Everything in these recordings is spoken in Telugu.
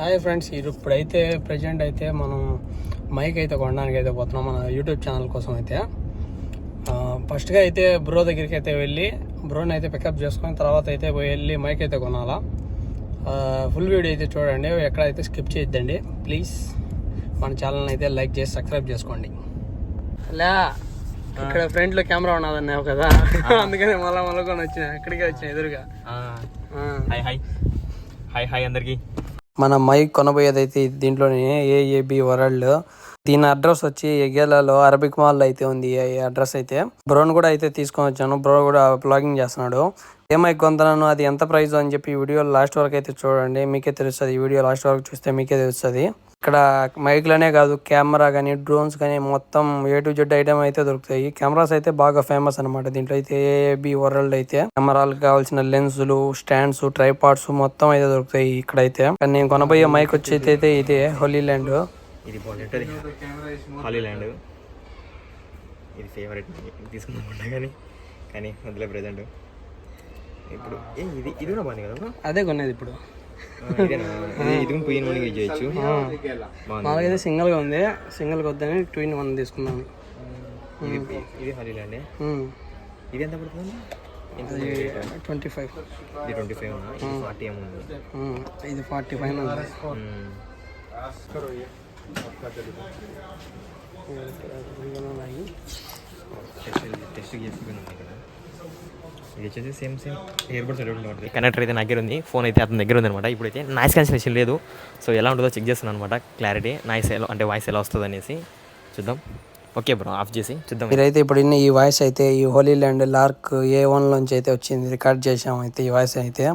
హాయ్ ఫ్రెండ్స్, ఇప్పుడైతే ప్రజెంట్ అయితే మనం మైక్ అయితే కొనడానికి అయితే పోతున్నాం మన యూట్యూబ్ ఛానల్ కోసం అయితే. ఫస్ట్గా అయితే బ్రో దగ్గరికి అయితే వెళ్ళి బ్రోని అయితే పికప్ చేసుకొని తర్వాత అయితే వెళ్ళి మైక్ అయితే కొనాలా. ఫుల్ వీడియో అయితే చూడండి, ఎక్కడైతే స్కిప్ చేయొద్దండి ప్లీజ్. మన ఛానల్ని అయితే లైక్ చేసి సబ్స్క్రైబ్ చేసుకోండి. లే ఇక్కడ ఫ్రంట్లో కెమెరా ఉన్నదన్నావు కదా, అందుకని మళ్ళీ కొని వచ్చిన ఇక్కడికే వచ్చిన ఎదురుగా. హాయ్ హాయ్ హాయ్ హాయ్ అందరికి. మన మైక్ కొనబోయేది అయితే దీంట్లోనే ఏఏబి వరల్డ్. దీని అడ్రస్ వచ్చి ఎగేలాలో అరబిక్ మాల్ అయితే ఉంది ఈ అడ్రస్ అయితే. బ్రోన్ కూడా అయితే తీసుకొని వచ్చాను, బ్రో కూడా బ్లాగింగ్ చేస్తున్నాడు. ఏ మైక్ కొంటున్నాను, అది ఎంత ప్రైస్ అని చెప్పి ఈ వీడియో లాస్ట్ వరకు అయితే చూడండి, మీకే తెలుస్తుంది. ఈ వీడియో లాస్ట్ వరకు చూస్తే మీకే తెలుస్తుంది. ఇక్కడ మైక్లనే కాదు, కెమెరా కానీ డ్రోన్స్ కానీ మొత్తం A to Z ఐటమ్ అయితే దొరుకుతాయి. కెమెరాస్ అయితే బాగా ఫేమస్ అనమాట దీంట్లో అయితే. ఏఏబి వరల్డ్ అయితే కెమెరాలకు కావాల్సిన లెన్సులు, స్టాండ్స్, ట్రైపాడ్స్ మొత్తం అయితే దొరుకుతాయి ఇక్కడైతే. నేను కొనబోయే మైక్ వచ్చి అయితే ఇదే హోలీ ల్యాండ్. ఇది బాగుంటుంది హాలీ ల్యాండ్. ఇది ఫేవరెట్ తీసుకుందాం కానీ అందులో ప్రజెంట్ ఇప్పుడు ఇది ఇది కూడా బాగుంది కదా. అదే కొనేది ఇప్పుడు. ఇది పోయిన వన్ యూజ్ చేయొచ్చు. మాకైతే సింగిల్ గా ఉంది, సింగిల్ గా వద్దని 2-in-1 తీసుకున్నాను. ఇది హాలీ ల్యాండ్. ఇది ఎంత పడుతుంది? 25. ఇది 25 ఉన్నా, ఇది 40 ఉంది. ఇది 45 ఉంది. టెస్ట్ చేసుకుని ఉన్నాయి కదా. ఇది వచ్చేసి సేమ్ ఇయర్ బడ్స్ ఉంటుంది. కనెక్టర్ అయితే నా దగ్గర ఉంది, ఫోన్ అయితే అతని దగ్గర ఉంది అనమాట. ఇప్పుడైతే నాయిస్ క్యాన్సిలేషన్ లేదు, సో ఎలా ఉంటుందో చెక్ చేస్తున్నాను అనమాట. క్లారిటీ నాయిస్ ఎలా అంటే వాయిస్ ఎలా వస్తుంది అనేసి చూద్దాం. ఓకే బ్రో, ఆఫ్ చేసి చూద్దాం. మీరైతే ఇప్పుడు ఈ వాయిస్ అయితే ఈ హోలీ ల్యాండ్ లార్క్ A1 లోంచి అయితే వచ్చింది, రికార్డ్ చేసాము అయితే ఈ వాయిస్ అయితే.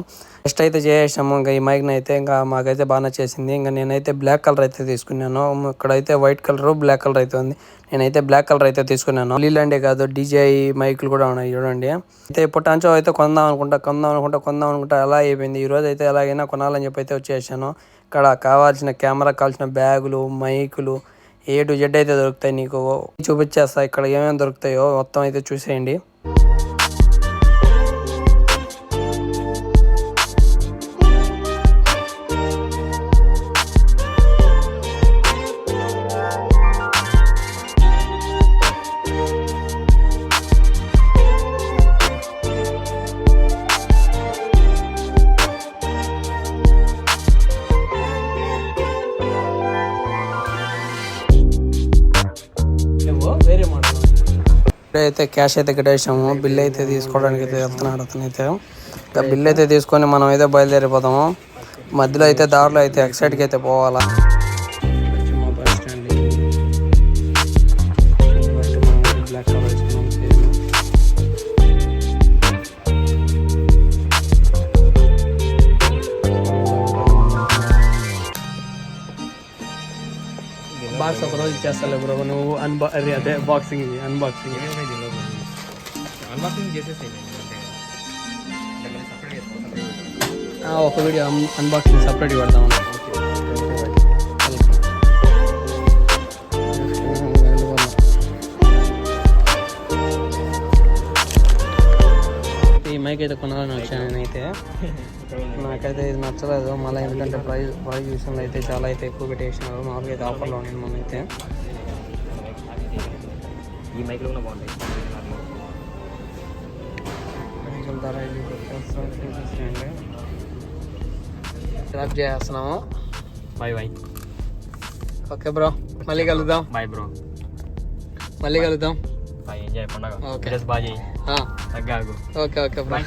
టెస్ట్ అయితే చేసాము. ఇంకా ఈ మైక్ అయితే ఇంకా మాకైతే బాగా నచ్చేసింది. ఇంకా నేనైతే బ్లాక్ కలర్ అయితే తీసుకున్నాను. ఇక్కడైతే వైట్ కలర్ బ్లాక్ కలర్ అయితే ఉంది, నేనైతే బ్లాక్ కలర్ అయితే తీసుకున్నాను. హోలీ ల్యాండే కాదు, DJI మైకులు కూడా ఉన్నాయి చూడండి. అయితే పొటాన్చో అయితే కొందాం అనుకుంటా అలా అయిపోయింది. ఈ రోజు అయితే ఎలాగైనా కొనాలని చెప్పి అయితే వచ్చేసాను. ఇక్కడ కావాల్సిన కెమెరా కావాల్సిన బ్యాగులు, మైకులు A to Z అయితే దొరుకుతాయి. నీకు చూపించేస్తా ఇక్కడ ఏమేమి దొరుకుతాయో మొత్తం అయితే చూసేయండి. అయితే క్యాష్ అయితే కట్టేసాము, బిల్ అయితే తీసుకోవడానికి అయితే వెళ్తున్నాడు అతనైతే. ఇంకా బిల్ అయితే తీసుకొని మనం అయితే బయలుదేరిపోతాము. మధ్యలో అయితే దారిలో అయితే ఎక్సైట్కి అయితే పోవాలా. బాక్స్ ఒక రోజు ఇచ్చేస్తా బ్రో, నువ్వు అదే బాక్సింగ్ అన్బాక్సింగ్ చేసేసి ఒక వీడియో అన్బాక్సింగ్ సపరేట్గా పెడతాము. ఈ మైక్ అయితే కొనాలని వచ్చాను నేనైతే. నాకైతే ఇది నచ్చలేదు మళ్ళీ, ఎందుకంటే ప్రైస్ విషయంలో అయితే చాలా అయితే ఎక్కువ పెట్టేసినారు. మామూలుగా అయితే ఆఫర్లో ఉండేది మనం అయితే. ఈ మైక్లో కూడా బాగుంటాయి. డ్రాప్ చేస్తున్నాము. Bye bye. ఓకే బ్రో, మళ్ళీ కలుద్దాం. బాయ్ బ్రో, మళ్ళీ కలుద్దాం. బాయ్. ఎంజాయ్ పండగ. Okay bye. Okay okay bro.